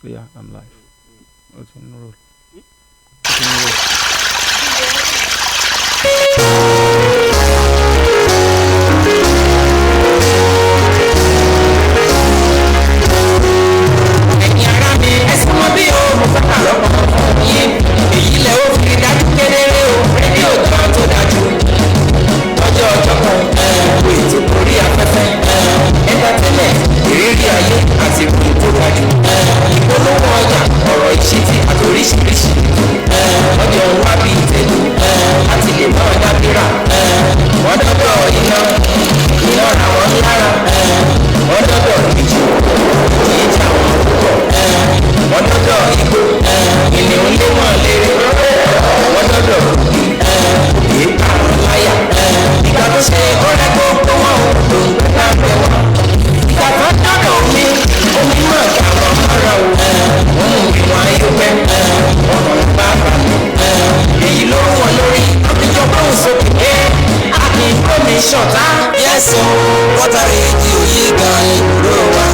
Yeah, I'm live. What's in the roll? ẹ̀yin ará mi ẹ̀sìn mọ́ bí o mo fẹ́ kà lọ́kọ̀ yín èyí lẹ̀ ó fi dájú kedere o rédíò kan tó dájú lọ́jọ́ ọjọ́ kan wo ètò orí afẹ́fẹ́ entertainment ìrírí ayé àti ìròyìn tó dájú ìpolówó ọjà ọ̀rọ̀ ìṣítí àti oríṣiríṣi lọ́jọ́ wá bí ìtẹ́lú láti lè mọ́ dábìrà wọ́n dọ́dọ̀ iná ra wọn lára wọ́n dọ́dọ̀ ìjì kìí jà wọn púpọ̀ wọ́n dọ́dọ̀ igbó ìnìún lé wọn lérè wọ́n dọ́dọ̀ òbí kìí pa wọn láyà ìgbà tó ṣe ọ̀rẹ́ gbogbo wọn ò lò ń gbé lábẹ́ wọn ìgbà tó dọ́dọ̀ omi náà kà wọ́n mọ́ra o wọ́n mú ìwọ̀n ayọ́pẹ́ ọ̀nà bá bà mí èyí ló wọ́n lórí àbíjọba òsòkè pé a kì í gómi ṣọ̀tá. yẹ́sùn wọ́tà rédíò yìí gan ìgboro wa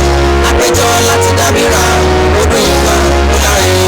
àpéjọ láti dábìrà odò ìgbà ó láàrin.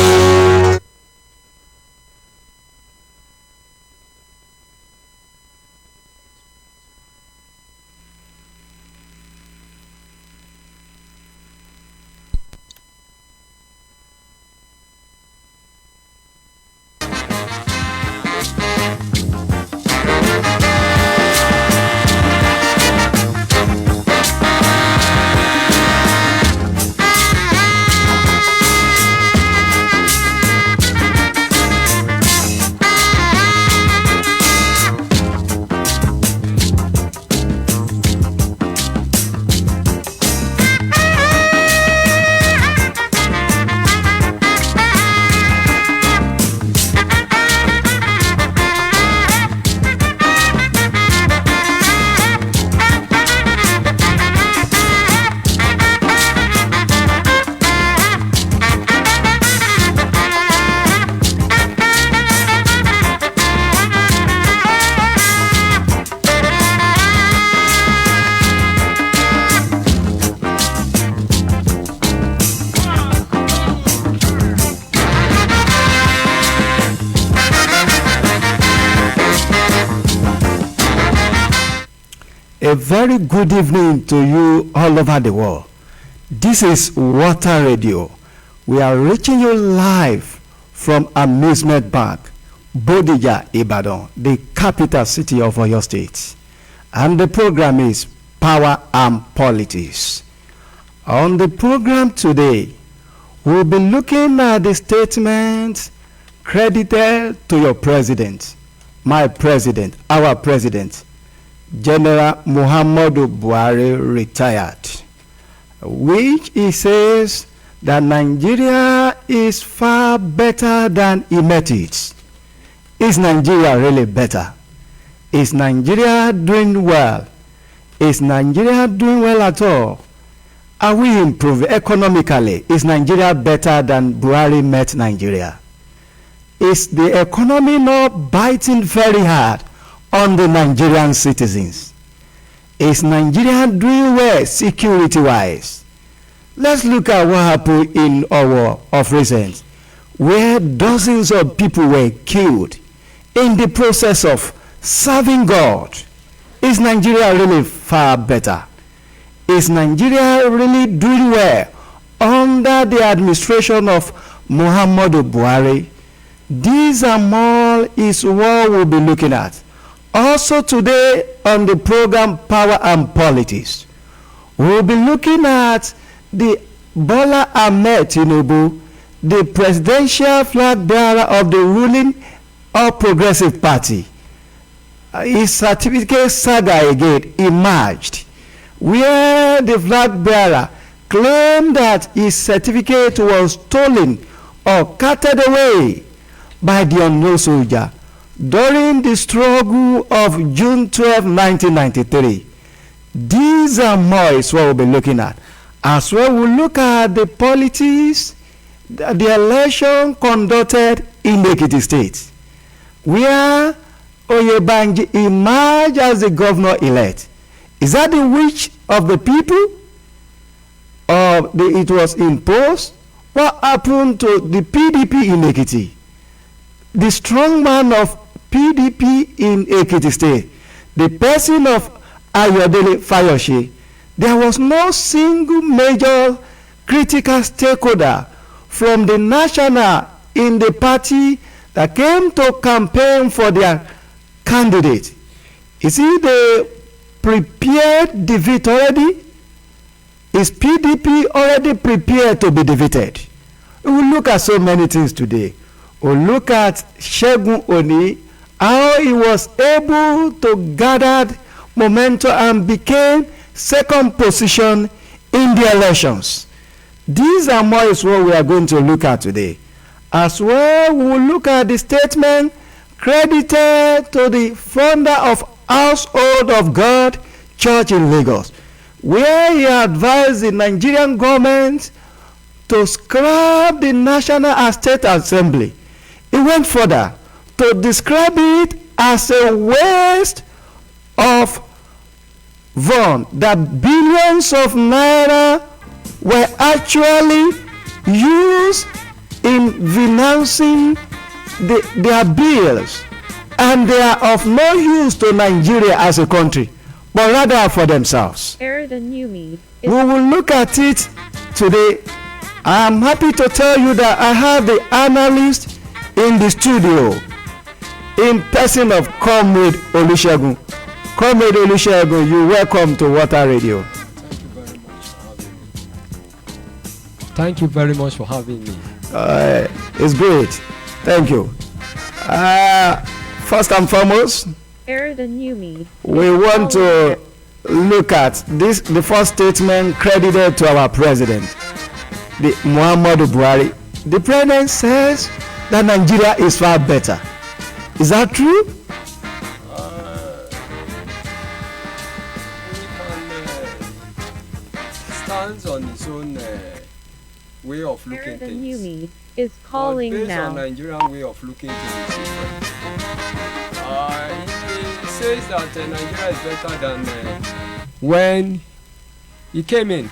A very good evening to you all over the world. This is Water Radio. We are reaching you live from Amusement Park, Bodija, Ibadan, the capital city of Oyo State. And the program is Power and Politics. On the program today, we'll be looking at the statement credited to your president, my president, our president, General Muhammadu Buhari retired, which he says that Nigeria is far better than he met it. Is Nigeria really better? Is Nigeria doing well? Is Nigeria doing well at all? Are we improving economically? Is Nigeria better than Buhari met Nigeria? Is the economy not biting very hard on the Nigerian citizens? Is Nigeria doing well security-wise? Let's look at what happened in Owo of recent, where dozens of people were killed in the process of serving God. Is Nigeria really far better? Is Nigeria really doing well under the administration of Muhammadu Buhari? These and more is what we'll be looking at. Also today on the program Power and Politics, we'll be looking at the Bola Ahmed Tinubu, the presidential flag bearer of the ruling All Progressive Party. His certificate saga again emerged, where the flag bearer claimed that his certificate was stolen or carted away by the unknown soldier during the struggle of June 12, 1993. These and more is what we'll be looking at. As well, we'll look at the politics, the election conducted in Ekiti State, where Oyebanji emerged as the governor-elect. Is that the wish of the people? Or it was imposed? What happened to the PDP in Ekiti? The strong man of PDP in Ekiti State, the person of Ayodele Fayose, there was no single major critical stakeholder from the national in the party that came to campaign for their candidate. Is it the prepared defeat already? Is PDP already prepared to be defeated? We will look at so many things today. We'll look at Segun Oni, how he was able to gather momentum and became second position in the elections. These are more is what we are going to look at today. As well, we will look at the statement credited to the founder of Household of God Church in Lagos, where he advised the Nigerian government to scrap the National and State Assembly. He went further to describe it as a waste of fund, that billions of naira were actually used in financing their bills, and they are of no use to Nigeria as a country, but rather for themselves. We will look at it today. I am happy to tell you that I have the analyst in the studio in person of Comrade Olusegun. Comrade Olusegun, you welcome to Water Radio. Thank you very much for having me. It's great. Thank you. First and foremost, we want to look at this, the first statement credited to our president, the Muhammadu Buhari. The president says that Nigeria is far better. Is that true? Stands on his own way of looking things. Is calling based now. On Nigerian way of looking things. He says that Nigeria is better than when he came in.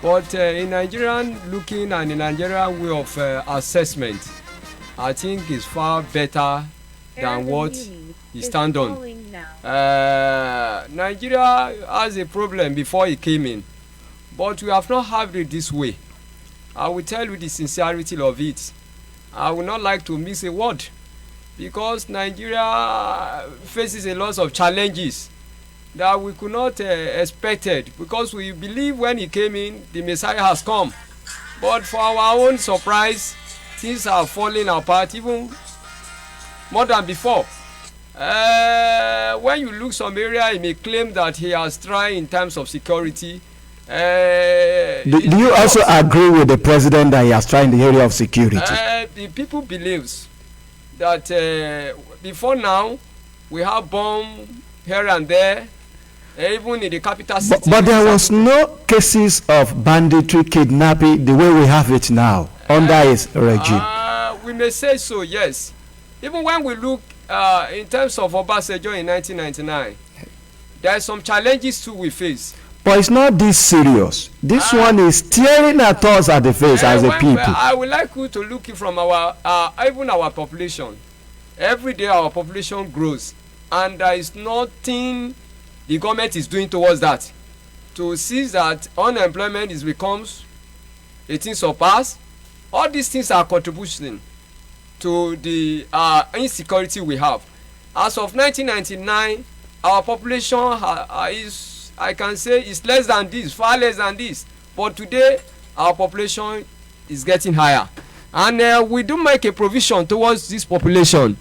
But in Nigerian looking and in Nigerian way of assessment, I think is far better than what he stand on. Nigeria has a problem before he came in, but we have not had it this way. I will tell you the sincerity of it. I would not like to miss a word, because Nigeria faces a lot of challenges that we could not expected, because we believe when he came in the Messiah has come, but for our own surprise things are falling apart even more than before. When you look some area, he may claim that he has tried in terms of security. Do you also agree with the president that he has tried in the area of security? The people believes that before now we have bomb here and there, even in the capital city. But there was no cases of banditry, kidnapping the way we have it now under his regime. We may say so, yes. Even when we look in terms of Obasanjo in 1999, there are some challenges too we face. But it's not this serious. This one is staring at us at the face as a people. I would like you to look from our even our population. Every day our population grows, and there is nothing the government is doing towards that. To see that unemployment is becomes a thing surpass. All these things are contributing to the insecurity we have. As of 1999, our population is, I can say, is less than this, far less than this. But today, our population is getting higher, and we do make a provision towards this population.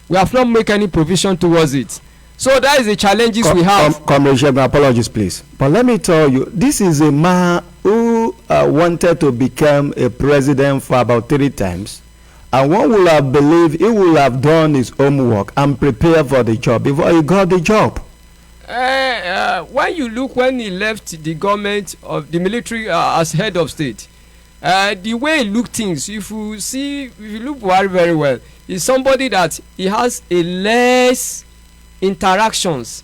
We have not made any provision towards it. So that is the challenges we have. Comrade Segun, apologies please, but let me tell you, this is a man who wanted to become a president for about 3 times, and one would have believed he would have done his homework and prepared for the job before he got the job. When you look, when he left the government of the military as head of state, the way he look things, if you look Buhari very well, is somebody that he has a less interactions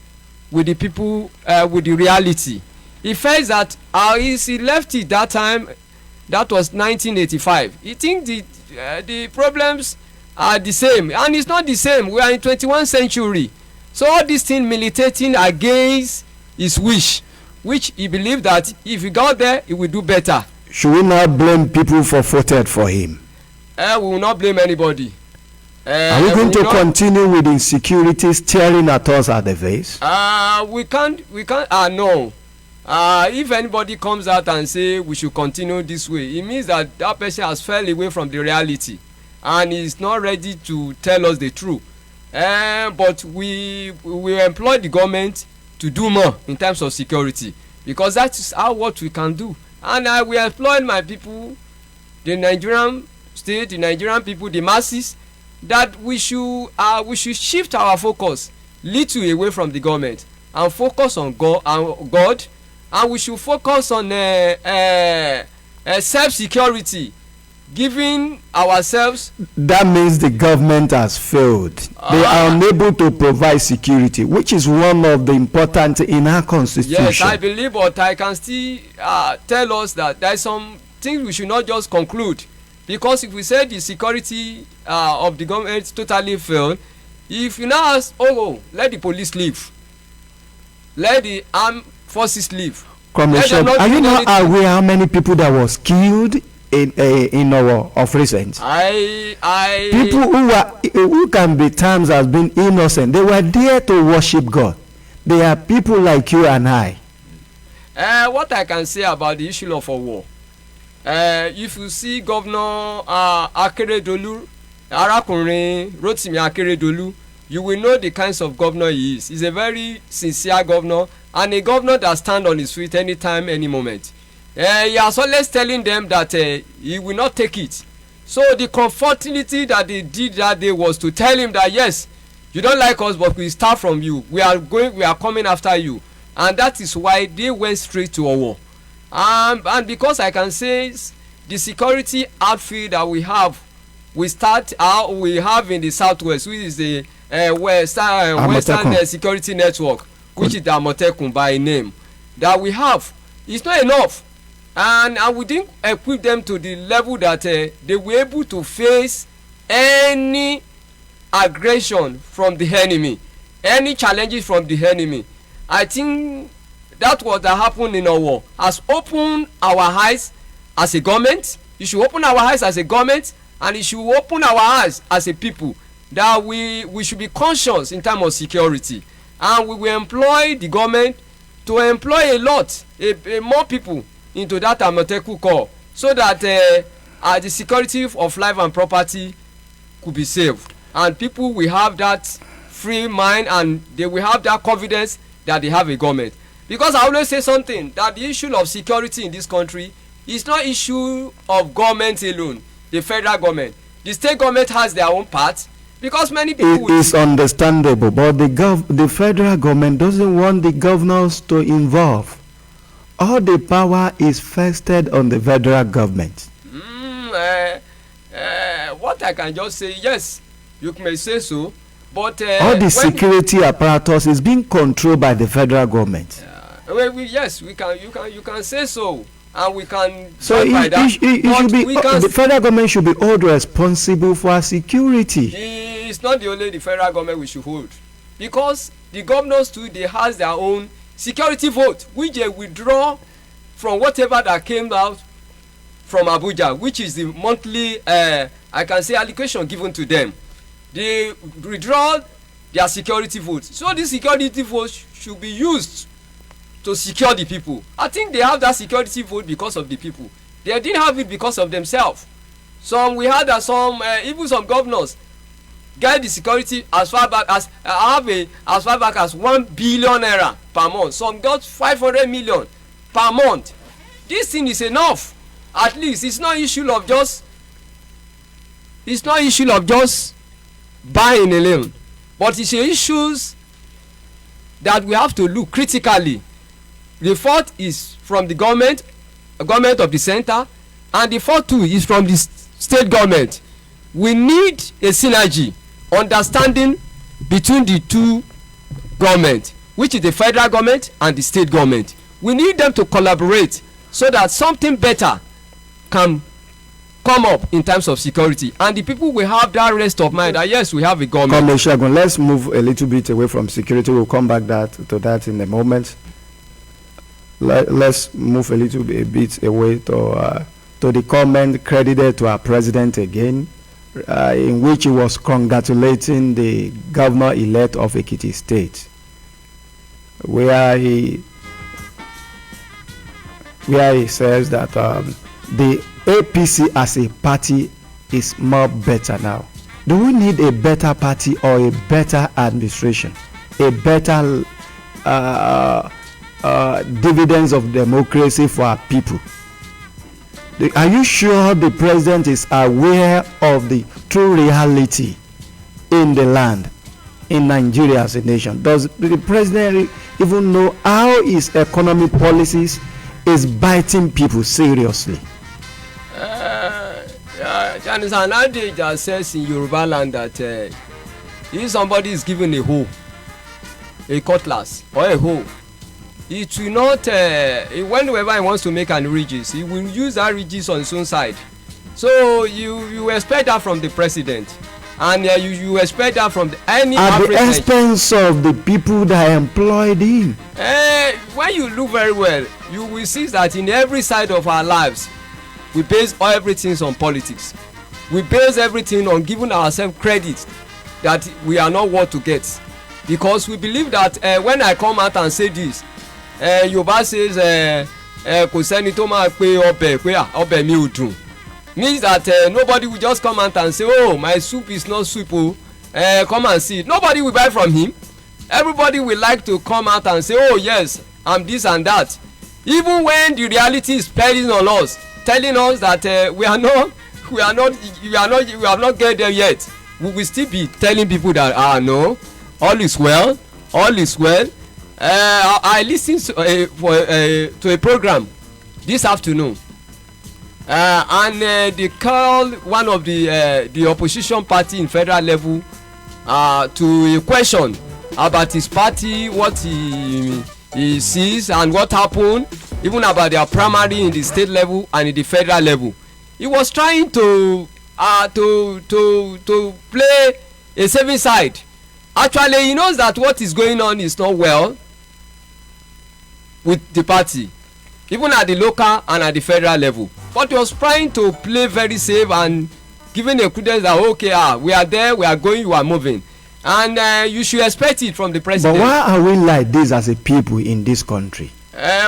with the people, with the reality. He felt that he left it that time, that was 1985. You think the problems are the same, and it's not the same. We are in 21st century, so all these things militating against his wish, which he believed that if he got there he will do better. Should we not blame people for voted for him? We will not blame anybody. Are we going to continue with insecurity staring at us at the face? We can't no. If anybody comes out and say we should continue this way, it means that that person has fell away from the reality and is not ready to tell us the truth. But we employ the government to do more in terms of security, because that is what we can do. And we employ my people, the Nigerian state, the Nigerian people, the masses, that we should shift our focus little away from the government and focus on God, and we should focus on self-security, giving ourselves. That means the government has failed. They are unable to provide security, which is one of the important in our constitution. Yes, I believe, but I can still tell us that there are some things we should not just conclude, because if we say the security of the government totally failed, if you now ask, let the police leave, let the armed forces leave. Are you not aware how many people that was killed in our of recent? People who can be termed as being innocent, they were there to worship God. They are people like you and I. What I can say about the issue of a war, if you see Governor Akeredolu, Arakunrin Rotimi Akeredolu, you will know the kinds of governor he is. He's a very sincere governor, and a governor that stands on his feet anytime, any moment. He has always telling them that he will not take it. So the comfortability that they did that day was to tell him that yes, you don't like us, but we start from you. We are coming after you, and that is why they went straight to a war. And because I can say the security outfit that we have in the southwest, which is the Western Security Network, which is the Amotekun by name, that we have, it's not enough. And we didn't equip them to the level that they were able to face any aggression from the enemy, any challenges from the enemy. I think that what happened in our war has opened our eyes as a government. You should open our eyes as a government, and it should open our eyes as a people, that we should be conscious in terms of security, and we will employ the government to employ more people into that Amotekun Corps, so that the security of life and property could be saved, and people will have that free mind, and they will have that confidence that they have a government. Because I always say something, that the issue of security in this country is not issue of government alone, the federal government. The state government has their own part, because many people. It is understandable, but the federal government doesn't want the governors to involve. All the power is vested on the federal government. What I can just say, yes, you may say so, but all the security apparatus is being controlled by the federal government. Yes, you can say so, and we can. So the federal government should be held responsible for our security. It's not only the federal government we should hold, because the governors too, they has their own security vote, which they withdraw from whatever that came out from Abuja, which is the monthly I can say allocation given to them. They withdraw their security vote, so this security vote should be used to secure the people. I think they have that security vote because of the people. They didn't have it because of themselves. Even some governors get the security as far back as as far back as 1 billion naira per month. Some got 500 million per month. This thing is enough. At least it's not issue of just buying alone, but it's issues that we have to look critically. The fourth is from the government of the center, and the fourth too is from the state government. We need a synergy, understanding between the two governments, which is the federal government and the state government. We need them to collaborate so that something better can come up in terms of security, and the people will have that rest of mind that yes, we have a government. Comrade Segun, let's move a little bit away from security. We'll come back to that in a moment. Let's move a little bit away to the comment credited to our president again, in which he was congratulating the governor-elect of Ekiti State, where he says that the APC as a party is more better now. Do we need a better party or a better administration, a better dividends of democracy for our people? Are you sure the president is aware of the true reality in the land, in Nigeria as a nation? Does the president even know how his economic policies is biting people seriously? There's an adage that says in Yoruba land that if somebody is given a hoe, a cutlass or a hoe, it will not whenever he wants to make an ridges, he will use that ridges on his own side. So you expect that from the president, and you expect that from any at the expense of the people that employed him. When you look very well, you will see that in every side of our lives we base everything on politics. We base everything on giving ourselves credit that we are not what to get, because we believe that when I come out and say this, Yoruba says kò sẹ́ni tó máa pe ọbẹ̀ pé ọbẹ̀ mi ò dùn, means that nobody will just come out and say, oh, my soup is not soup, come and see it. Nobody will buy from him. Everybody will like to come out and say, oh yes, I'm this and that, even when the reality is spelling on us, telling us that we have not get there yet. We will still be telling people that no, all is well. I listened to a program this afternoon, and they called one of the opposition party in federal level to a question about his party, what he sees and what happened, even about their primary in the state level and in the federal level. He was trying to play a saving side. Actually, he knows that what is going on is not well with the party, even at the local and at the federal level. But he was trying to play very safe and giving a credence that okay, we are there, we are going, you are moving, and you should expect it from the president. But why are we like this as a people in this country?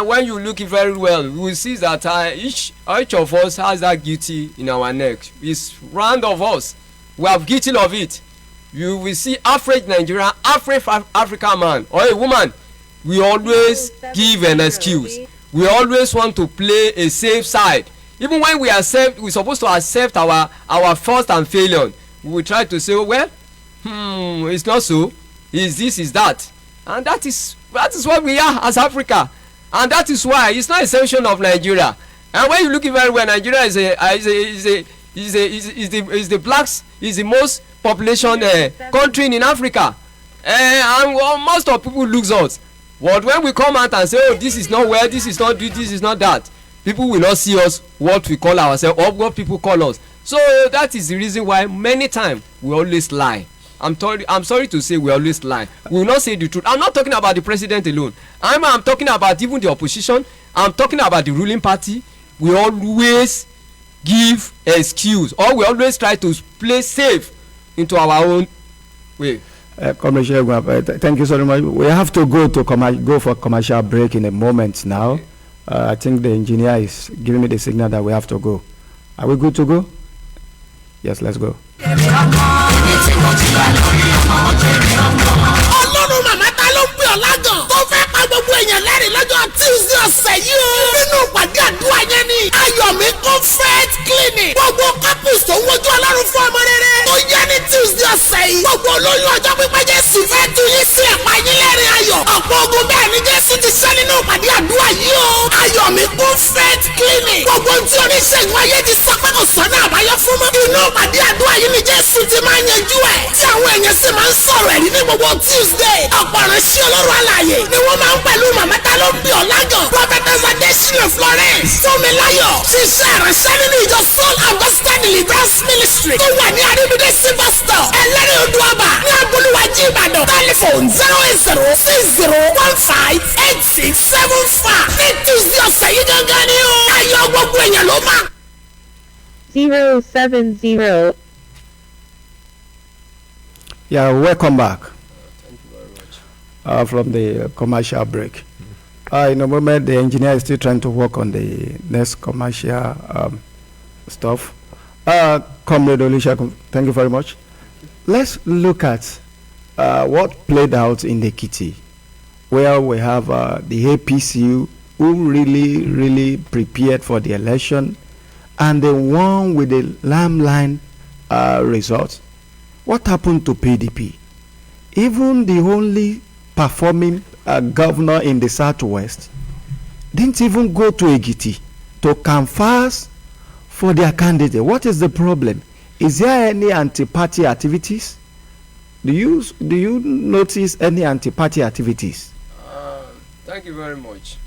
When you look it very well, you will see that each of us has that guilty in our neck. It's round of us, we have guilty of it. You will see average Nigerian, average African man or a woman, we always give an excuse. We always want to play a safe side. Even when we accept, we're supposed to accept our fault and failure. We will try to say, oh, well, it's not so. Is this, is that, and that is what we are as Africa, and that is why it's not a exception of Nigeria. And when you look at very well, Nigeria is the blacks is the most population country in Africa, and most of people looks us. But when we come out and say, oh, this is not well, this is not this is not that, people will not see us what we call ourselves or what people call us. So that is the reason why many times we always lie. I'm sorry to say we always lie. We will not say the truth. I'm not talking about the president alone. I'm talking about even the opposition. I'm talking about the ruling party. We always give excuse, or we always try to play safe into our own way. Thank you so much. We have to go for commercial break in a moment now. I think the engineer is giving me the signal that we have to go. Are we good to go? Yes, let's go. Ọlọ́run màmá ta ló ń pè ọ́ lágàn tó fẹ́ pa gbogbo èèyàn lẹ́rìn lọ́jọ́ Tuesday ọ̀sẹ̀ yìí o. Nínú ìpàdé àdúrà yẹn ni Ayọ̀mí Comfort Clinic. Gbogbo couples tó ń wojú Ọlọ́run fún ọmọ rere tó yẹ ní Tuesday ọ̀sẹ̀ yìí. Gbogbo olóyún ọjọ́ pípẹ́ Jésù fẹ́ tu yín sí ẹ̀pá yín lẹ́rìn ayọ̀. Ọ̀pọ̀ ogun bẹ́ẹ̀ ni Jésù ti ṣẹ́ nínú ìpàdé àdúrà yìí o. Ayọ̀mí Comfort Clinic. Gbogbo tí oníṣègùn ayé ti sọ pé kò sọ́nà àbáyọ fún mọ́. Inú ìpàdé àdúrà yìí ni Jésù Jésù ti máa ń yanjú ẹ̀. Tí àwọn èèyàn sì máa ń sọ̀rọ̀ ẹ̀rí ní gbogbo Tuesday. Ọ̀pọ̀ ìránṣẹ́ Ọlọ́run alààyè ni wọ́n máa ń pẹ̀lú màmá tá ló ń bí ọ̀làgàn. Prophetess Adesina Florence. Fúnmiláyọ̀. Ṣiṣẹ́ ìránṣẹ́ nínú ìjọ Soul Augustine Deliverance Ministry. Tó wà ní Àríbídé Silver Store. Ẹlẹ́rìí Odùọba. Ní Agbolúwàjí Ìbàdàn. Telephone 08060158675. Ní Tuesday ọ̀sẹ̀ yìí gangan ni o. Ayọ̀ gbogbo èèyàn ló máa. 070. Yeah, welcome back Thank you very much. from the commercial break. In a moment, the engineer is still trying to work on the next commercial stuff. Comrade Olusegun, thank you very much. Let's look at what played out in the Ekiti, where we have the APC who really prepared for the election, and the one with the lamb results. What happened to PDP? Even the only performing governor in the southwest didn't even go to Ekiti to canvass for their candidate. What is the problem? Is there any anti-party activities? Do you notice any anti-party activities? Thank you very much.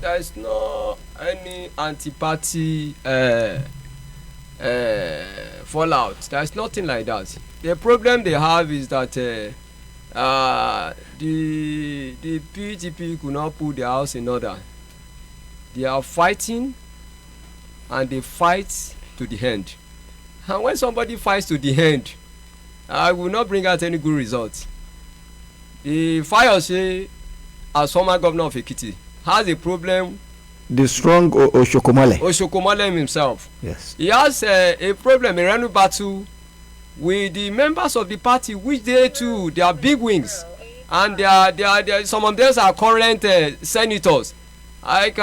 There is no any anti-party fallout. There is nothing like that. The problem they have is that the PDP could not put their house in order. They are fighting, and they fight to the end. And when somebody fights to the end, I will not bring out any good results. The Fayose, as former governor of Ekiti, has a problem. The strong Oshokomole. Oshokomole himself. Yes. He has a problem, a running battle with the members of the party, which they too, they are big wings, and they are some of them are current senators. Let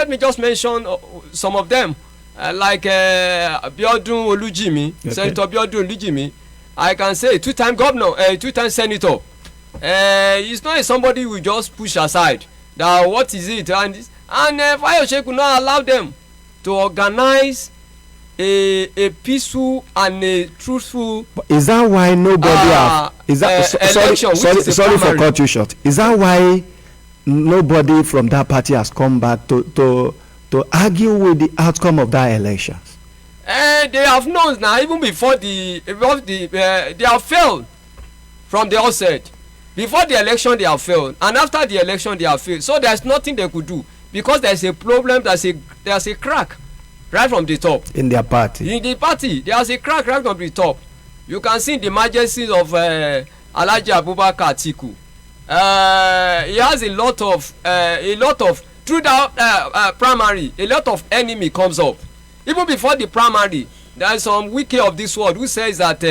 me just mention some of them, like Biodun Olujimi, okay. Senator Biodun Olujimi. I can say two-time governor, two-time senator. He's not somebody who just push aside. That what is it, and Fayose could not allow them to organize a peaceful and a truthful. Is that why nobody election? Sorry for cut you short. Is that why nobody from that party has come back to argue with the outcome of that elections? They have known now, even before they have failed from the outset. Before the election they have failed, and after the election they have failed. So there's nothing they could do, because there's a problem. There's a crack right from the top in their party. In the party, there's a crack right from the top. You can see the emergencies of Alhaji Abubakar Atiku. He has a lot of through that primary, a lot of enemy comes up. Even before the primary, there is some wiki of this world who says that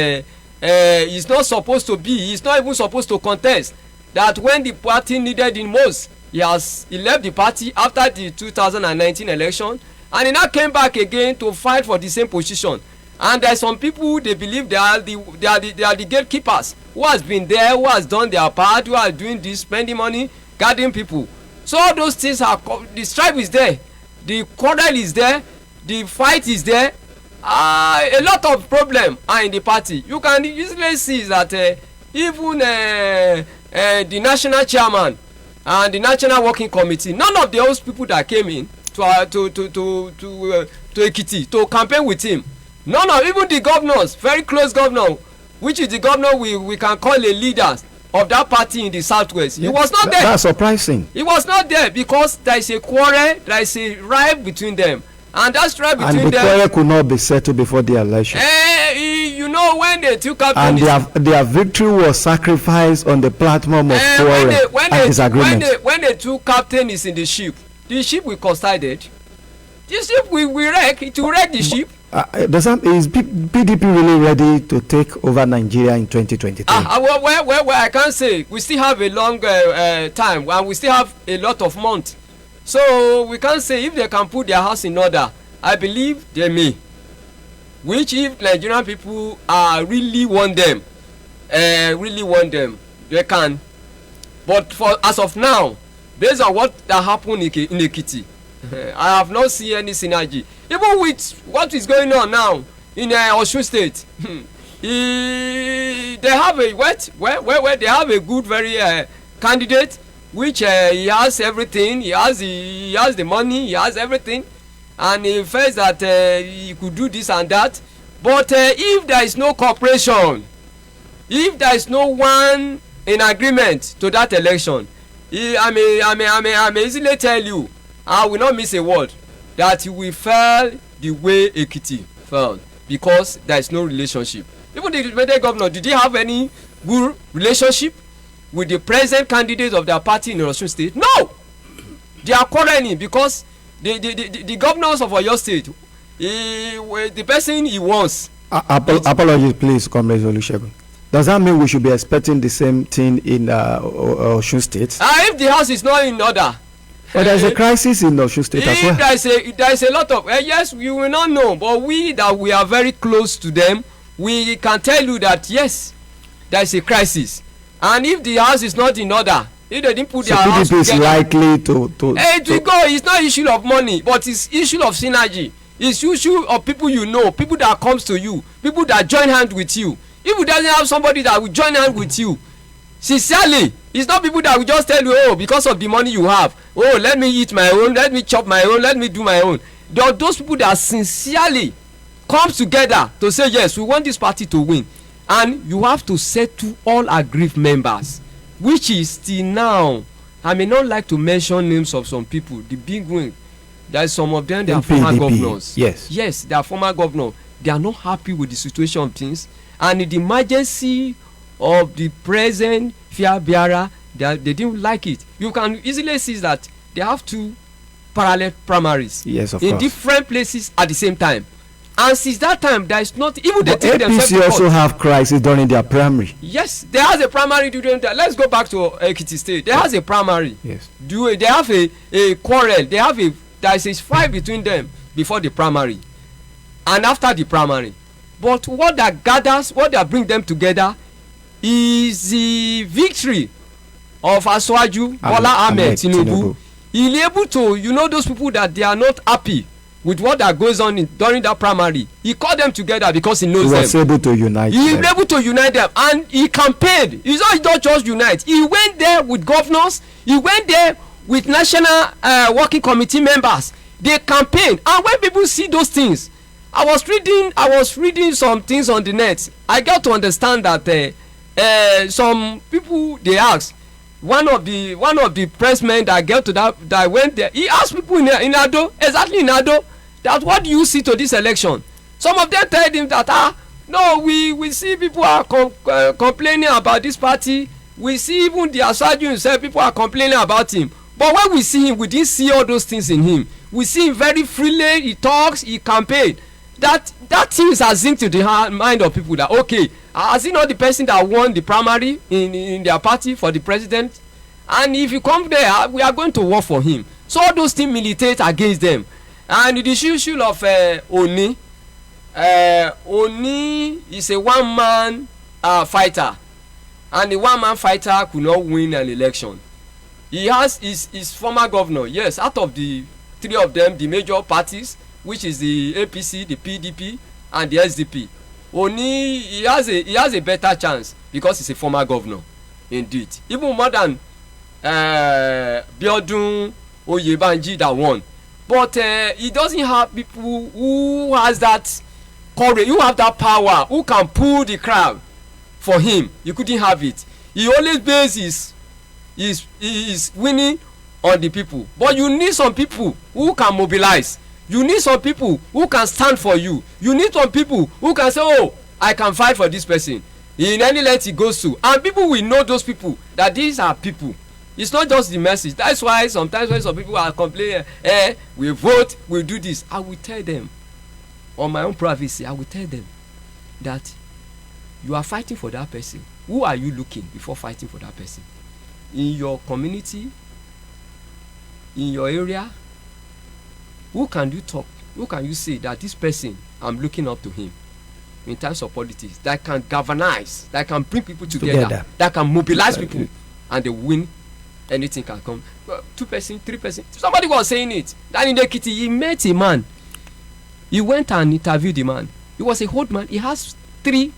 he's not supposed to be, he's not even supposed to contest. That when the party needed him most, he left the party after the 2019 election, and he now came back again to fight for the same position. And there are some people, they believe they are the gatekeepers who has been there, who has done their part, who are doing this, spending money, guarding people. So all those things are, the strife is there, the quarrel is there, the fight is there. A lot of problems are in the party. You can easily see that even the national chairman and the national working committee, none of those people that came in to Ekiti to campaign with him, none of, even the governors, very close governor, which is the governor we can call a leader of that party in the southwest, he was not there. That's surprising. He was not there because there is a quarrel, there is a rift between them, and that strife between them. And the quarrel could not be settled before the election. You know, when they took up, and their victory was sacrificed on the platform of quarrel and disagreement. When the two captains in the ship will coincided. The ship will wreck. It will wreck the ship. Is PDP really ready to take over Nigeria in 2023? Well, I can't say. We still have a long time, and we still have a lot of months. So we can't say if they can put their house in order. I believe they may. Which, if Nigerian people really want them, they can. But as of now, based on what happened in Ekiti, I have not seen any synergy. Even with what is going on now in Osun State. They have a where they have a good very candidate which he has everything. He has the money. He has everything, and he feels that he could do this and that. But if there is no cooperation, if there is no one in agreement to that election, I may easily tell you, I will not miss a word, that he will fail the way Ekiti fell, because there is no relationship. Even the independent governor, did he have any good relationship with the present candidate of their party in Osun State? No, they are quarreling because the governors of Oyo State, the person he wants. Apologies, please, Comrade Olusegun. Does that mean we should be expecting the same thing in Osun State? If the house is not in order. But there is a crisis in Osun State as well. There is a lot of yes, you will not know, but we are very close to them, we can tell you that yes, there is a crisis, and if the house is not in order, if they didn't put their house together, is likely to go. It's not issue of money, but it's issue of synergy. It's issue of people you know, people that comes to you, people that join hands with you. If you doesn't have somebody that will join hands with you sincerely, it's not people that will just tell you, oh, because of the money you have, oh, let me eat my own, let me chop my own, let me do my own. There are those people that sincerely come together to say, yes, we want this party to win, and you have to settle all aggrieved members, which is till now. I may not like to mention names of some people, the big wing. There are some of them, they are former governors. Yes, they are former governors. They are not happy with the situation of things, and in the emergency of the present fear bearer, they didn't like it. You can easily see that they have two parallel primaries in different places at the same time, and since that time there is not even the thing themselves. APC also have crisis during their primary. Yes, there has a primary during that. Let's go back to Ekiti State. There has a primary. Yes, they have a quarrel. They have there is a fight between them before the primary and after the primary. But what that bring them together is the victory of Asiwaju Bola Ahmed Tinubu. He is able to, those people that they are not happy with what that goes on during that primary. He called them together because he knows them. He was able to unite them. He was able to unite them, and he campaigned. He not just unite. He went there with governors. He went there with national working committee members. They campaigned, and when people see those things, I was reading some things on the net. I got to understand that some people, they asked, one of the pressmen that get to that went there, he asked people in Ado, exactly in Ado, that what do you see to this election? Some of them told him that no, we see people are complaining about this party. We see even the Asiwaju himself, people are complaining about him. But when we see him, we didn't see all those things in him. We see him very freely. He talks, he campaigns. That thing is zinc to the mind of people that, okay, has he not the person that won the primary in their party for the president? And if you come there, we are going to work for him. So all those things militate against them. And the issue of Oni, Oni is a one-man fighter, and the one-man fighter could not win an election. He has his former governor, yes, out of the three of them, the major parties, which is the APC, the PDP, and the SDP. Oni, he has a better chance because he's a former governor, indeed. Even more than Biodun Oyebanji that won. But he doesn't have people who has that courage, who have that power, who can pull the crowd for him. You couldn't have it. He always bases his winning on the people. But you need some people who can mobilize. You need some people who can stand for you. You need some people who can say, oh, I can fight for this person in any length he goes to, and people will know those people, that these are people. It's not just the message. That's why sometimes when some people are complaining, we vote, we do this, I will tell them on my own privacy, I will tell them that you are fighting for that person. Who are you looking before fighting for that person? In your community, in your area, who can you talk, who can you say that this person, I'm looking up to him in terms of politics, that can galvanize, that can bring people together. That can mobilize people, and they win. Anything can come. 2%, 3%. Somebody was saying it. That in Ekiti, he met a man. He went and interviewed the man. he was a old man. He has 3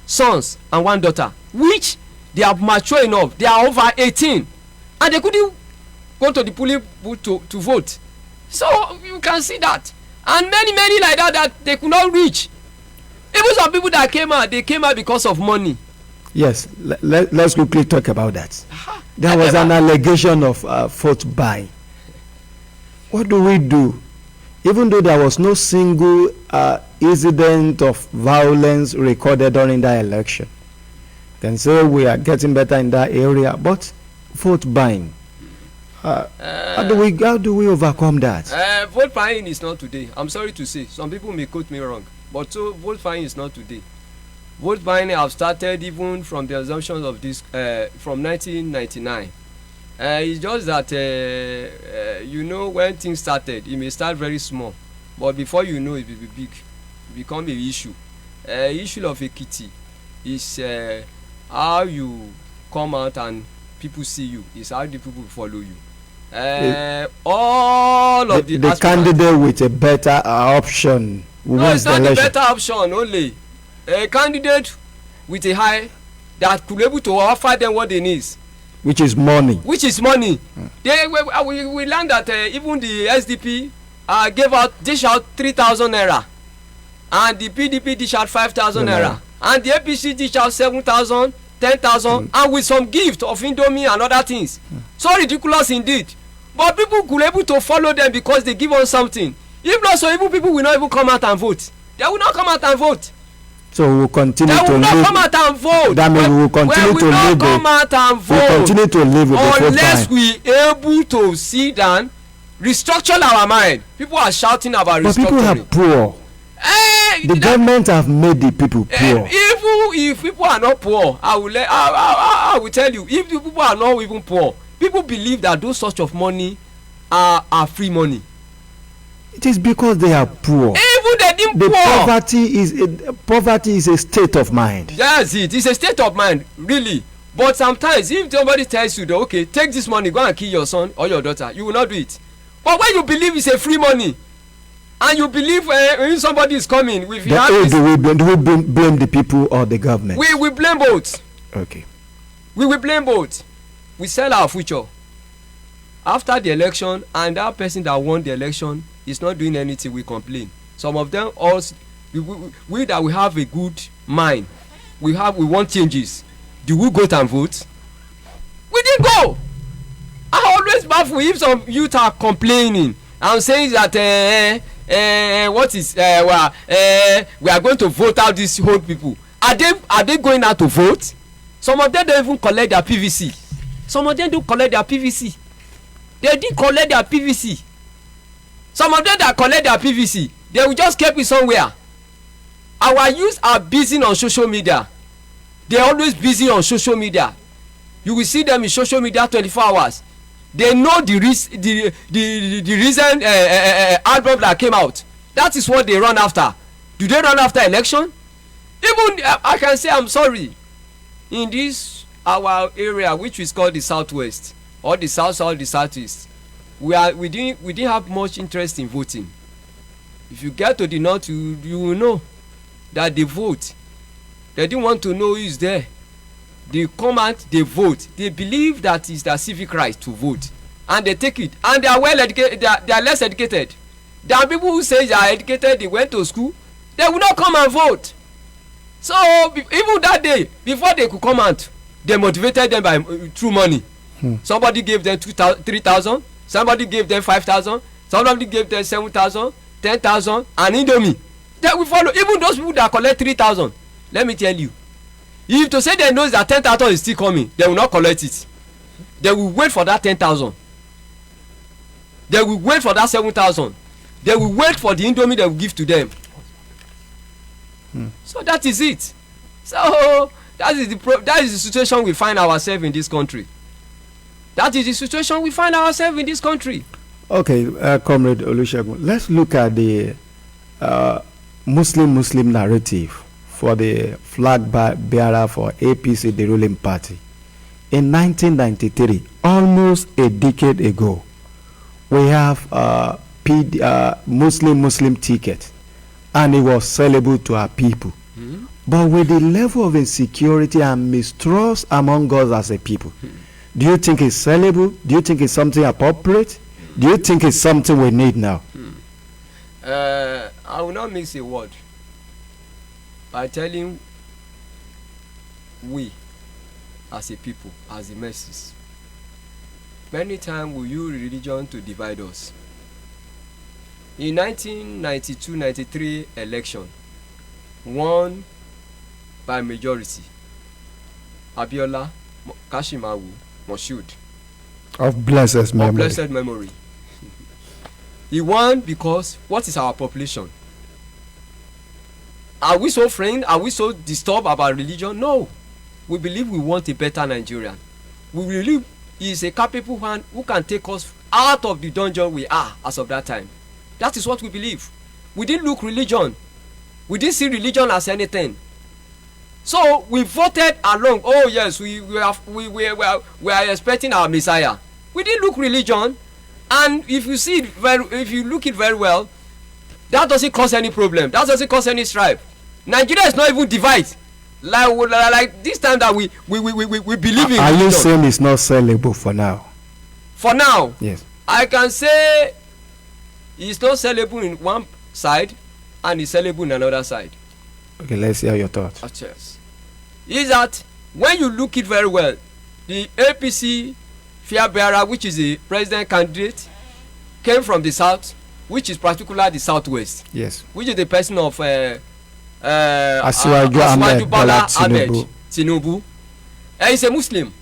sons and 1 daughter, which they are mature enough. They are over 18, and they couldn't go to the polling booth to vote. So you can see that, and many like that they could not reach. Even some people that came out, they came out because of money. Yes, let's quickly talk about that. There was an allegation of vote buying. What do we do? Even though there was no single incident of violence recorded during that election, you can say we are getting better in that area, but vote buying. How do we overcome that? Vote buying is not today. I'm sorry to say, some people may quote me wrong, but so vote buying is not today. Vote buying have started even from the assumptions of this from 1999. It's just that you know, when things started, it may start very small, but before you know it will be big, become a issue. Issue of Ekiti is how you come out and people see you, is how the people follow you. All of the candidate with a better option. No, it's not the better option only. A candidate with a high that could be able to offer them what they need, which is money. We learned that even the SDP dish out 3,000 naira, and the PDP dish out 5,000 naira, and the APC dish out 7,000, 10,000, and with some gift of Indomie and other things. So ridiculous indeed, but people could be able to follow them because they give us something. If not so, even people will not even come out and vote. They will not come out and vote. So we will continue to live. They will not come out and vote. That means we will continue to live. Come out and vote. We continue to live with unless we able to sit down, restructure our mind. People are shouting about restructuring. But people are poor. The government have made the people poor. If people are not poor, I will tell you. If the people are not even poor, people believe that those sorts of money are free money. It is because they are poor. Even they didn't poor. Poverty is a state of mind. That's it. It's a state of mind, really. But sometimes if somebody tells you that, okay, take this money, go and kill your son or your daughter, you will not do it. But when you believe it's a free money, and you believe when somebody is coming with do we blame the people or the government? We blame both. Okay. We will blame both. We sell our future after the election, and that person that won the election is not doing anything. We complain. Some of them also, we that we have a good mind, we want changes. Do we go and vote? We didn't go. I always baffle if some youth are complaining and saying that we are going to vote out these old people. Are they going out to vote? Some of them don't even collect their PVC. Some of them don't collect their PVC. They didn't collect their PVC. Some of them that collect their PVC, they will just keep it somewhere. Our youth are busy on social media. They are always busy on social media. You will see them in social media 24 hours. They know the recent album that came out. That is what they run after. Do they run after election? Even I can say, I'm sorry, in this our area, which is called the Southwest or the South or the Southeast, we didn't have much interest in voting. If you get to the north, you will know that they vote. They didn't want to know who is there. They come out, they vote. They believe that it's their civic right to vote, and they take it. And they are well educated. They are less educated. There are people who say they are educated. They went to school. They will not come and vote. So even that day, before they could come out, they motivated them by through money. Somebody gave them 3,000. Somebody gave them 5,000. Somebody gave them 7,000, 10,000, and Indomie. They will follow. Even those people that collect 3,000. Let me tell you, if to say they know that 10,000 is still coming, they will not collect it. They will wait for that 10,000. They will wait for that 7,000. They will wait for the Indomie they will give to them. So that is it. So that is the situation we find ourselves in this country. That is the situation we find ourselves in this country. Okay, Comrade Olusegun, let's look at the Muslim narrative for the flag bearer for APC, the ruling party. In 1993, almost a decade ago, we have Muslim ticket and it was sellable to our people. But with the level of insecurity and mistrust among us as a people, do you think it's sellable? Do you think it's something appropriate? Do you think it's something we need now? I will not mix a word by telling we as a people, as the masses, many times we use religion to divide us. In 1992-93 election, won by majority, Abiola Kashimawo Moshood Of blessed memory. of blessed memory. He won because what is our population? Are we so friend? Are we so disturbed about religion? No. We believe we want a better Nigerian. We believe he is a capable man who can take us out of the dungeon we are as of that time. That is what we believe. We didn't look religion. We didn't see religion as anything. So we voted along. Oh yes, we are expecting our Messiah. We didn't look religion, and if you see it if you look it very well, that doesn't cause any problem. That doesn't cause any strife. Nigeria is not even divided like this time that we believe in. Are religion. you saying it's not sellable for now? For now, Yes. I can say it's not sellable in one side and it's sellable in another side. Okay, let's hear your thoughts. Yes. Is that when you look it very well, the APC fear bearer, which is a president candidate, came from the south, which is particularly the southwest, Yes. which is the person of Asiwaju Ahmed Bola Tinubu. Tinubu. He's a Muslim.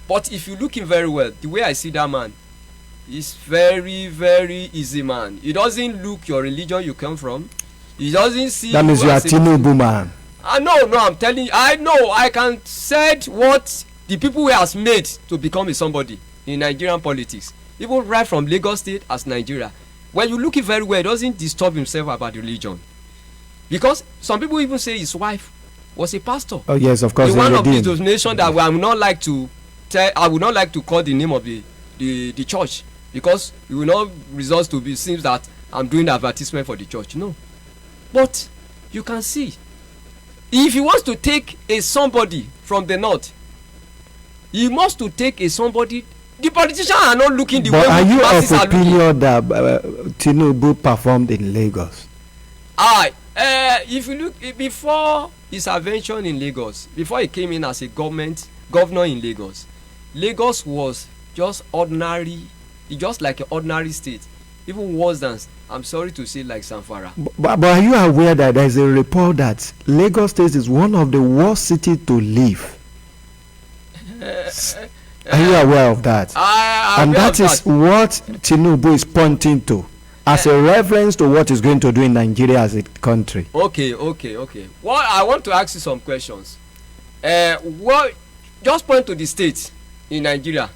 But if you look him very well, the way I see that man, he's very, very easy man. He doesn't look your religion you come from. He doesn't see. That means you are Tinubu man. No, I'm telling you. I know. I can say what the people who has made to become a somebody in Nigerian politics, even right from Lagos State as Nigeria. When you look it very well, he doesn't disturb himself about religion, because some people even say his wife was a pastor. Oh yes, of course. In one of these Redeemed. denominations that I would not like to tell, I would not like to call the name of the church, because it will not result to be seems that I'm doing advertisement for the church. No, but you can see if he wants to take a somebody from the north, he must to take a somebody. The politicians are not looking the But way are you masses of are looking. opinion that Tinubu performed in Lagos? If you look before his intervention in Lagos, before he came in as a governor in Lagos, Lagos was just ordinary, just like an ordinary state, even worse than, I'm sorry to say, like Zamfara. But are you aware that there is a report that Lagos State is one of the worst cities to live? Are you aware of that? I'm And aware that of is what Tinubu is pointing to as a reference to what he's going to do in Nigeria as a country. Okay. Well, I want to ask you some questions. Well, just point to the states in Nigeria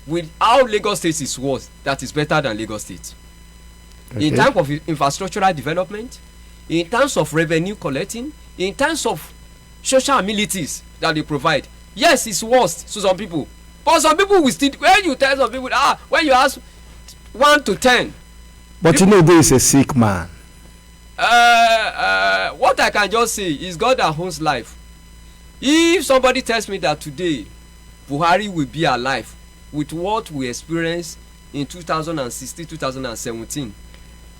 with how Lagos State is worse that is better than Lagos State. Okay. In terms of infrastructural development, in terms of revenue collecting, in terms of social amenities that they provide. Yes, it's worse to some people, but some people will still, when you tell some people, when you ask 1 to 10, But Tinubu is a sick man. what I can just say is God that owns life. If somebody tells me that today Buhari will be alive with what we experienced in 2016, 2017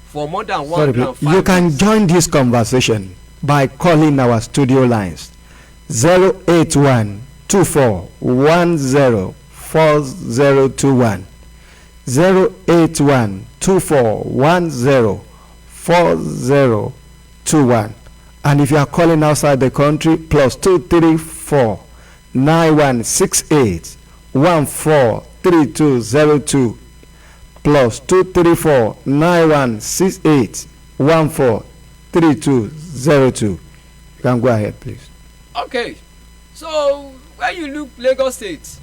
for more than Sorry, 105 you can years. join this conversation by calling our studio lines 08124104021 08124104021, and if you are calling outside the country, +234-9168-143202 +234-9168-143202. You can go ahead, please. Okay, so when you look Lagos State,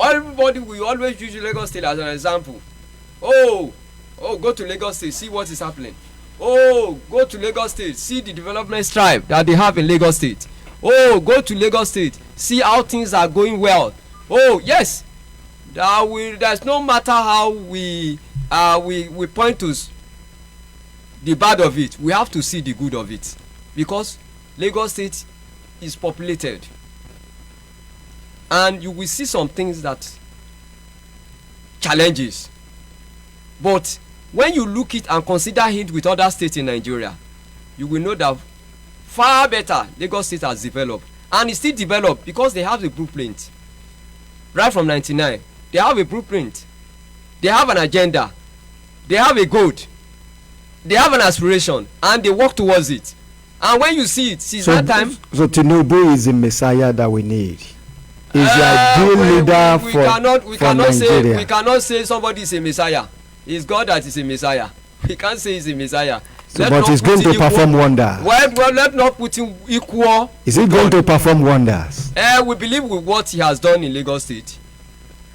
everybody will always use Lagos State as an example. Go to Lagos State, see what is happening. Go to Lagos State, see the development strive that they have in Lagos State. Go to Lagos State, see how things are going well. Yes, there's no matter how we point to the bad of it, we have to see the good of it, because Lagos State is populated, and you will see some things that challenges, but when you look it and consider it with other states in Nigeria, you will know that far better Lagos State has developed, and it's still developed because they have a blueprint. Right from 99, they have a blueprint, they have an agenda, they have a goal, they have an aspiration, and they work towards it. And when you see it, since that time. So Tinubu is the Messiah that we need. Is the ideal leader we for Nigeria. We cannot say somebody is a Messiah. It's God that is a Messiah. We can't say he's a Messiah. So, but he's going to perform wonders. Well, let's not put him equal. Is he going to perform wonders? We believe with what he has done in Lagos State.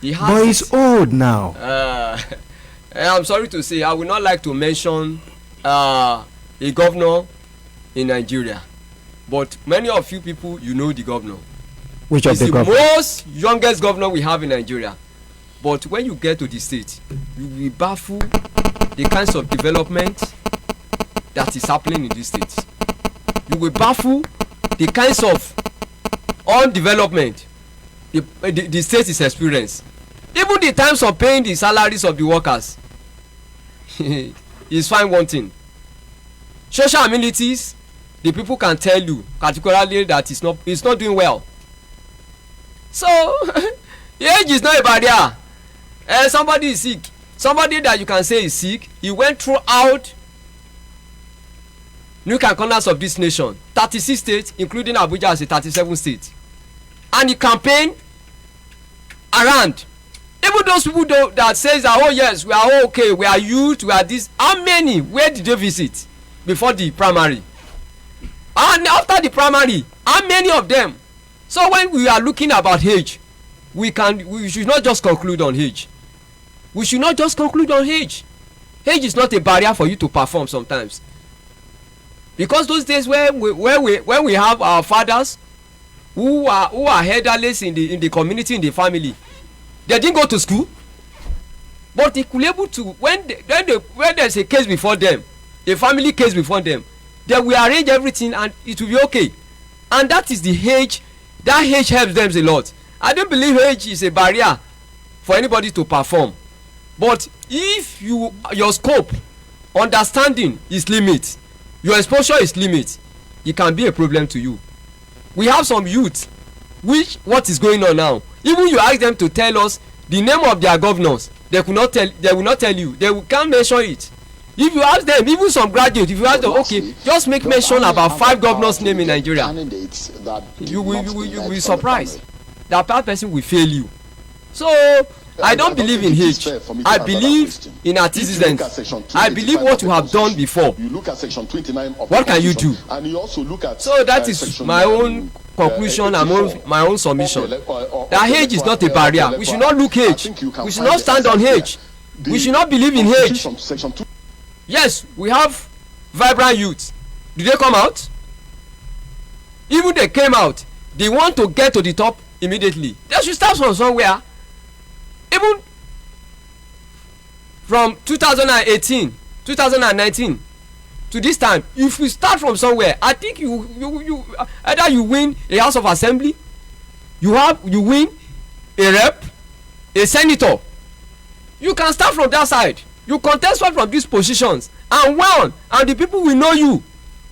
But he's old now. I'm sorry to say, I would not like to mention a governor in Nigeria, but many of you people, you know the governor. Which of the governor? He's the most youngest governor we have in Nigeria. But when you get to the state, you will baffle the kinds of development that is happening in this state. You will baffle the kinds of undevelopment the state is experiencing. Even the times of paying the salaries of the workers is fine one thing. Social amenities, the people can tell you particularly that it's not doing well. So age is not a barrier. Somebody is sick, somebody that you can say is sick, he went throughout nook and corners of this nation, 36 states including Abuja as a 37 state, and he campaign around. Even those people that says that, oh yes, we are okay, we are youth, we are this, how many, where did they visit before the primary, and after the primary, how many of them? So when we are looking about age, we should not just conclude on age. We should not just conclude on age. Age is not a barrier for you to perform sometimes, because those days when we have our fathers who are elderless in the community, in the family, they didn't go to school, but they could be able to, when there's a case before them, a family case before them, they will arrange everything and it will be okay. And that is the age. That age helps them a lot. I don't believe age is a barrier for anybody to perform, but if your scope, understanding is limit, your exposure is limit, it can be a problem to you. We have some youth which what is going on now, even you ask them to tell us the name of their governors, they will not tell you, can't mention it. If you ask them, even some graduates, if you ask them, okay, just make mention about 5 governors name in Nigeria, you will be surprised that person will fail you. So I don't believe in age. I believe in antecedents. I believe what you have done before. What can you do? So that is my own conclusion and my own submission. That age is not a barrier. We should not look age. We should not stand on age. We should not believe in age. Yes, we have vibrant youth. Did they come out? Even they came out, they want to get to the top immediately. They should start from somewhere. Even from 2018, 2019 to this time, if we start from somewhere, I think you either you win a House of Assembly, you win a rep, a senator. You can start from that side. You contest one from these positions and won, and the people will know you.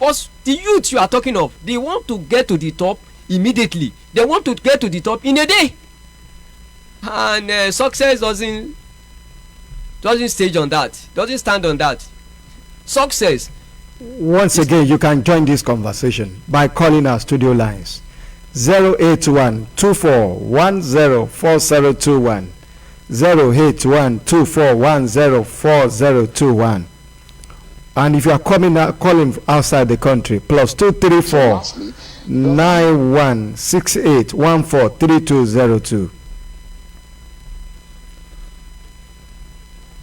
But the youth you are talking of, they want to get to the top immediately. They want to get to the top in a day, and success doesn't stage on that, doesn't stand on that. Success. Once again, you can join this conversation by calling our studio lines 081-2410-4021, 081-2410-4021. And if you are calling outside the country, +234 9168143202.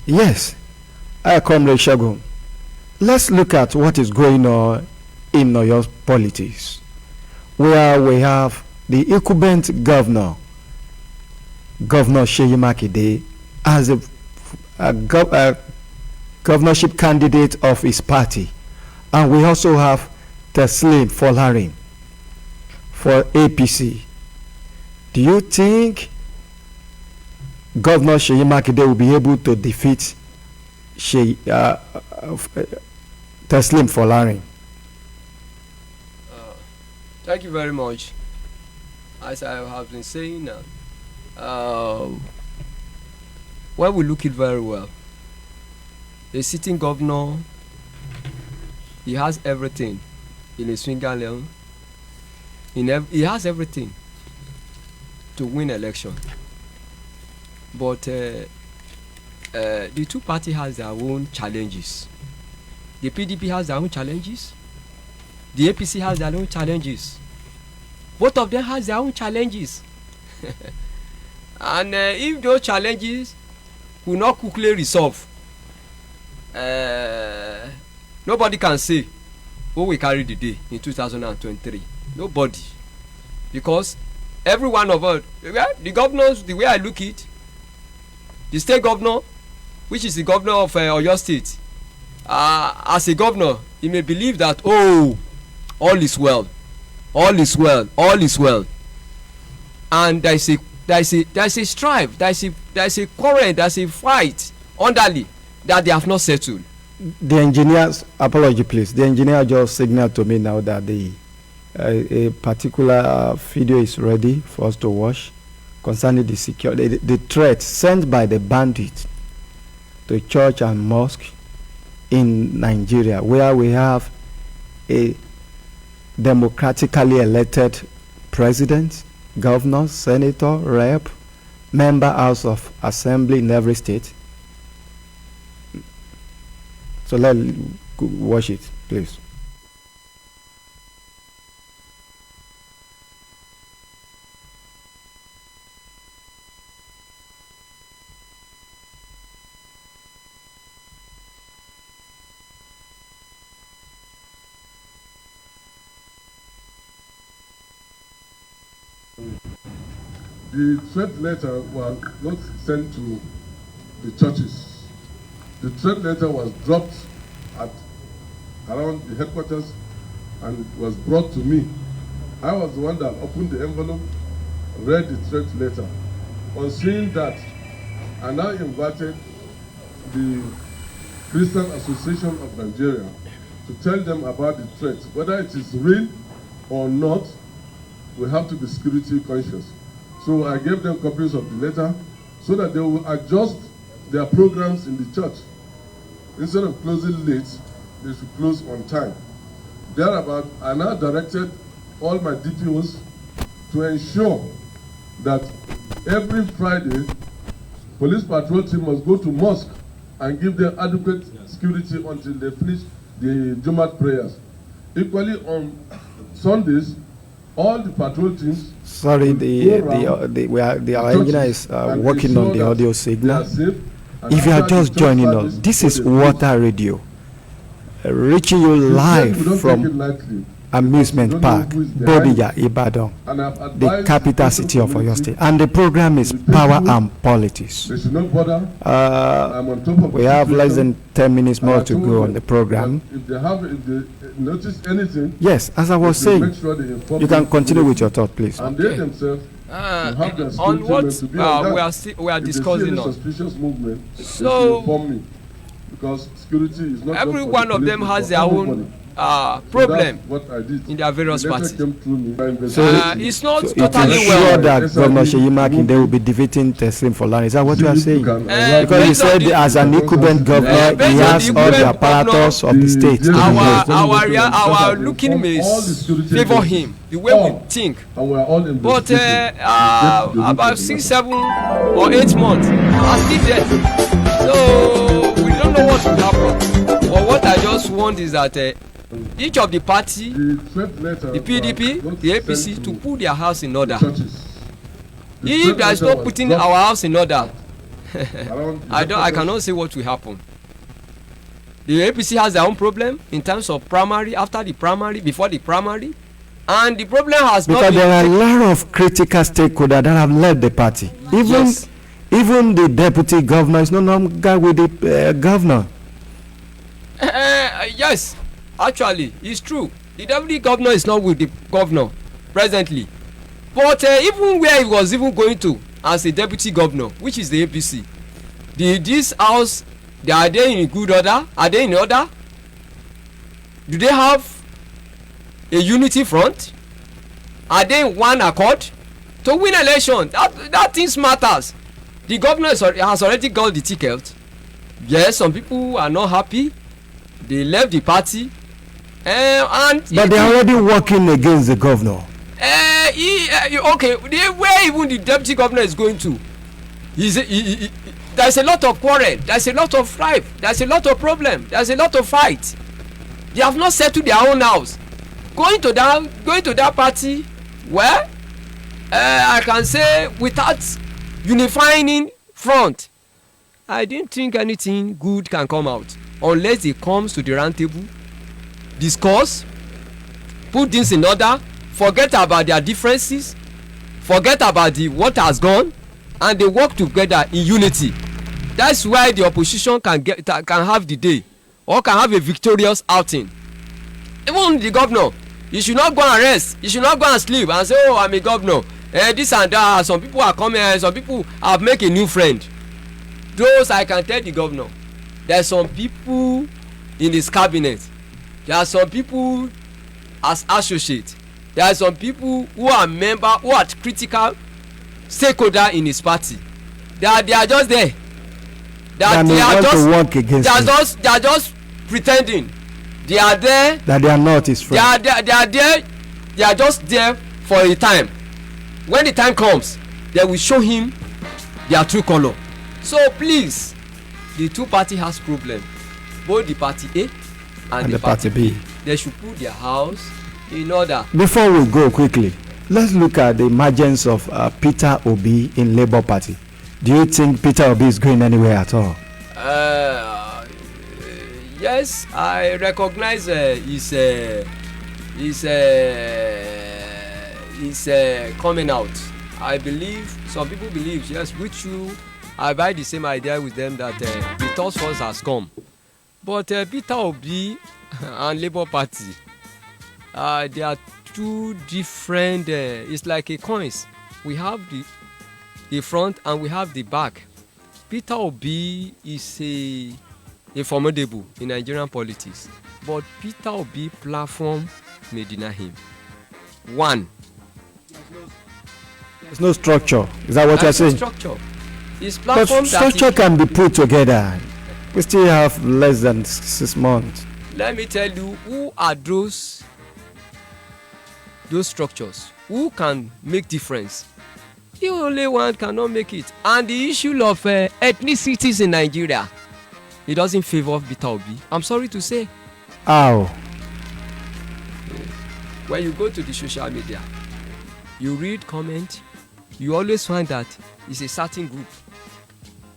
Yes, Comrade Segun, let's look at what is going on in Oyo politics, where we have the incumbent governor, Governor Seyi Makinde, as governorship candidate of his party, and we also have Teslim Folarin for APC. Do you think Governor Seyi Makinde will be able to defeat Teslim Folarin? Thank you very much. As I have been saying now, when we look it very well, the sitting governor, he has everything in his finger level. He has everything to win election. But the two parties has their own challenges. The PDP has their own challenges. The APC has their own challenges. Both of them has their own challenges. And if those challenges will not quickly resolve, nobody can say who will carry the day in 2023. Nobody. Because every one of us, the governors, the way I look it, the state governor, which is the governor of Oyo State, as a governor, he may believe that, oh, all is well, all is well, all is well. And there is a strife, there is a quarrel, there is a fight underly that they have not settled. The engineer's apology, please. The engineer just signaled to me now that a particular video is ready for us to watch concerning the security, the threat sent by the bandits to church and mosque in Nigeria, where we have a democratically elected president, governor, senator, rep, member house of assembly in every state. So let's watch it, please. The threat letter was not sent to the churches. The threat letter was dropped around the headquarters and was brought to me. I was the one that opened the envelope, read the threat letter. On seeing that, I now invited the Christian Association of Nigeria to tell them about the threat. Whether it is real or not, we have to be security conscious. So I gave them copies of the letter so that they will adjust their programs in the church. Instead of closing late, they should close on time. Thereabout, I now directed all my DPOs to ensure that every Friday, police patrol team must go to mosque and give them adequate security until they finish the Jumat prayers. Equally on Sundays, all the patrol teams. Sorry, the engineer is working on the audio signal. If you are just joining us, this is Water Radio, reaching you live from Amusement Park, Bodija, Ibadan, the capital city of Oyo State, and the program is Power and Politics. We have less than 10 minutes more to go on the program. If they notice anything, yes, as I was saying, you can continue with your thought, please. And they themselves on what we are discussing on. So because security is not every one of them has their own problem in their various parties. So it's not totally sure well. that Governor Seyi Makinde will be defeating Teslim Folarin. Is that what you are saying? Because he said as an incumbent governor, he has all the apparatus of the state. Our looking may favor him the way we think. But about 6, 7, or 8 months are still there. So we don't know what will happen. But what I just want is that each of the party, the PDP, the APC, to put their house in order. If there is no putting our house in order, I cannot say what will happen. The APC has their own problem in terms of primary, after the primary, before the primary, and the problem has not been. Because there are a lot of critical stakeholders that have led the party. Even the deputy governor is no longer with the governor. Yes, actually, it's true. The deputy governor is not with the governor presently. But even where he was even going to as a deputy governor, which is the APC, this house, are they in good order? Are they in order? Do they have a unity front? Are they in one accord? To win election, that things matters. The governor has already got the ticket. Yes, some people are not happy. They left the party. But they are already working against the governor. Okay, where even the deputy governor is going to, there's a lot of quarrel, there's a lot of strife, there's a lot of problem, there's a lot of fight. They have not settled their own house. Going to that party, well, I can say without unifying in front, I didn't think anything good can come out unless it comes to the round table, discuss, put things in order, forget about their differences, forget about what has gone, and they work together in unity. That's why the opposition can have the day or can have a victorious outing. Even the governor, you should not go and rest, you should not go and sleep and say, oh, I'm a governor, this and that. Some people are coming, some people have make a new friend. Those I can tell the governor, there are some people in his cabinet, there are some people as associates, there are some people who are member, who are critical stakeholder in his party. They are just there. They are just pretending. They are there. That they are not his friend. They are there. They are just there for a time. When the time comes, they will show him their true color. So please, the two party has problem. Both the party A and the party B. They should put their house in order. Before we go quickly, let's look at the emergence of Peter Obi in Labour Party. Do you think Peter Obi is going anywhere at all? Yes, I recognize his coming out. I believe, some people believe, yes, with you, I buy the same idea with them that the task force has come. But Peter Obi and Labour Party, they are two different, it's like a coins. We have the front and we have the back. Peter Obi is a formidable in Nigerian politics, but Peter Obi platform may deny him. One, there's no structure. Is that what you're saying? Structure. His platform, but structure can be put together. We still have less than 6 months. Let me tell you, who are those structures? Who can make difference? The only one cannot make it. And the issue of ethnicities in Nigeria, it doesn't favor Peter Obi. I'm sorry to say. How? When you go to the social media, you read comment, you always find that it's a certain group,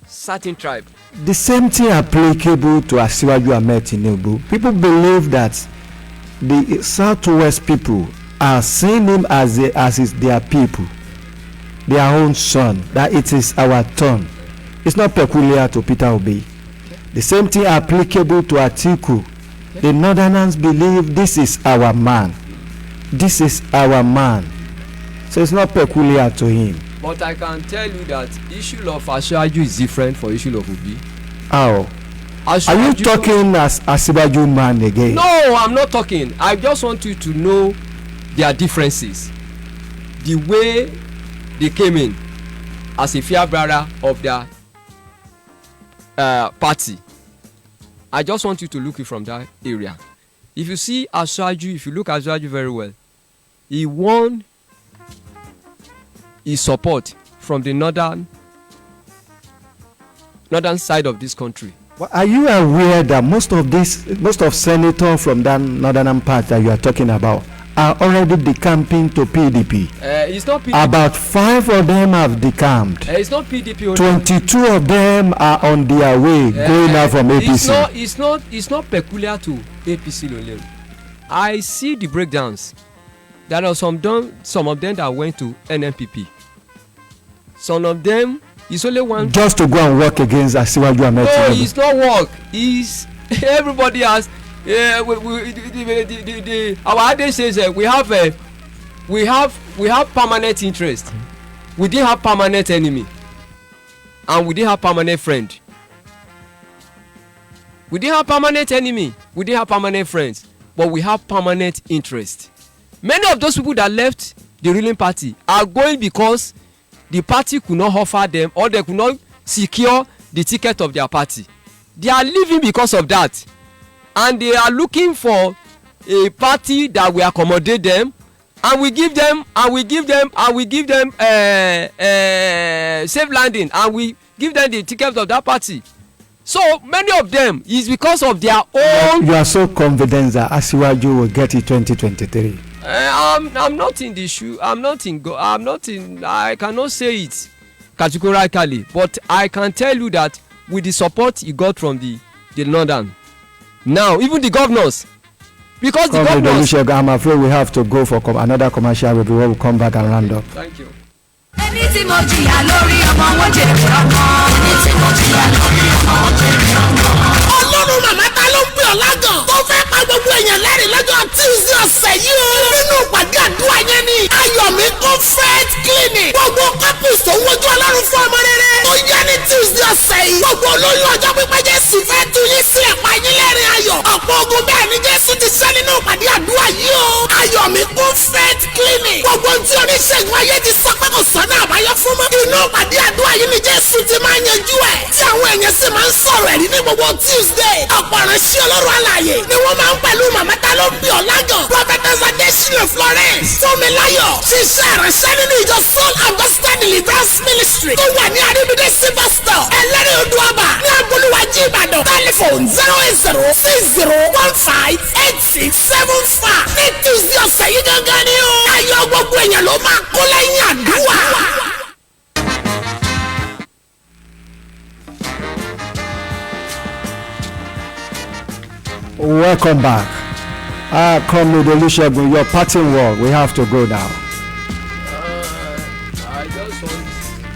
certain tribe. The same thing applicable to Asiwaju Ahmed Tinubu. People believe that the Southwest people are seeing him as is their people, their own son, that it is our turn. It's not peculiar to Peter Obi. The same thing applicable to Atiku. The Northerners believe this is our man. This is our man. So it's not peculiar to him. But I can tell you that issue of Asiwaju is different for issue of Obi. How? Are you talking as Asiwaju man again? No, I'm not talking. I just want you to know their differences. The way they came in as a fear bearer of their party. I just want you to look it from that area. If you see Asiwaju, if you look at Asiwaju very well, he won his support from the northern side of this country. Well, are you aware that most of senators from that northern part that you are talking about are already decamping to PDP? It's not PDP. About 5 of them have decamped. It's not PDP only. 22 of them are on their way going out from APC. It's not peculiar to APC only. I see the breakdowns. There are some of them that went to NNPP. Some of them is only one. Just to go and work against Asiwaju Ahmed Tinubu. No, it's not work. Everybody has our adage says we have permanent interest. We didn't have permanent enemy, and we didn't have permanent friend. We didn't have permanent enemy. We didn't have permanent friends, but we have permanent interest. Many of those people that left the ruling party are going because the party could not offer them, or they could not secure the ticket of their party. They are leaving because of that, and they are looking for a party that will accommodate them, and we give them safe landing, and we give them the ticket of that party. So many of them is because of their own. You are so confident that Asiwaju will get it 2023. I'm not in the shoe. I cannot say it categorically, but I can tell you that with the support he got from the northern, now even the governors, because the governors. I'm afraid we have to go for another commercial review. We'll come back and round up. Thank you. ẹni tí mo jìyà lórí ọmọ wọn jẹ ọmọ. ẹni tí mo jìyà lórí ọmọ wọn jẹ ọmọ. ọlọ́run màmá ta ló ń pè ọ́ lágàn tó fẹ́ pa gbogbo èèyàn lẹ́rìn lọ́jọ́ Tuesday ọ̀sẹ̀ yìí o. nínú ìpàdé àdúrà yẹn ni ayọ̀mí confet clinic gbogbo couples tó ń wojú ọlọ́run fún ọmọ rere tó yẹ ní Tuesday ọ̀sẹ̀ yìí. gbogbo olóyún ọjọ́ pípẹ́ Jésù fẹ́ tú yín sílẹ̀ pa yín lẹ́rìn ayọ̀. ọ̀pọ̀ ogun bẹ́ẹ̀ ni Jésù ti ṣẹ́ nínú ìpàdé àdúrà yìí o. ayọ̀mí confet clinic gbogbo tí oníṣègùn ayé ti sọ pé kò sọ́nà àbáyọ fún mọ́. inú ìpàdé àdúrà yìí ni Jésù ti máa yanjú ẹ̀. tí àwọn èèyàn sì máa ń sọ̀rọ̀ ẹ̀rí ní gbogbo Tuesday. ọ̀pọ̀ ìránṣẹ́ ọlọ́run alààyè ni wọ́n máa ń pẹ̀lú màmá ta ló ń bí ọ̀làgàn. prophetess Adesina Florence Fúnmiláyọ̀ ṣiṣẹ́ ìránṣẹ́ nínú ìjọ Soul Augusta Deliverance Ministry tó wà ní Aríbídé Silver Store ẹlẹ́rìí odò ọba ní Abolúwàjí Ìbàdàn. telephone 08060158675. ní Tuesday ọ̀sẹ̀ yìí gangan ni o. ayọ̀ gbogbo èèyàn ló máa kó lẹ́yìn àdúrà. Welcome back. Comrade Olusegun, your parting word. We have to go now. I just want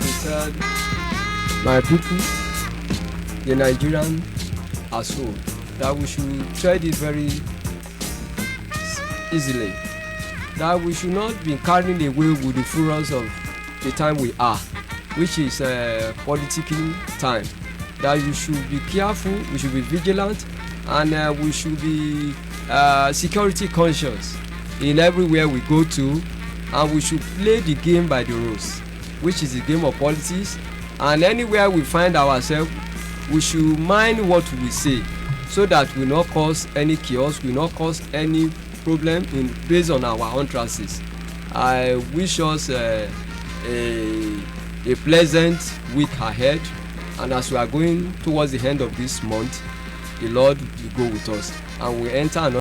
to tell my people, the Nigerian as whole, that we should tread it very easily. That we should not be carried away with the furors of the time we are, which is political time. That you should be careful, we should be vigilant, and we should be security conscious in everywhere we go to, and we should play the game by the rules, which is the game of politics. And anywhere we find ourselves, we should mind what we say, so that we not cause any chaos, we not cause any problem based on our utterances. I wish us a pleasant week ahead, and as we are going towards the end of this month, the Lord will go with us, and we enter another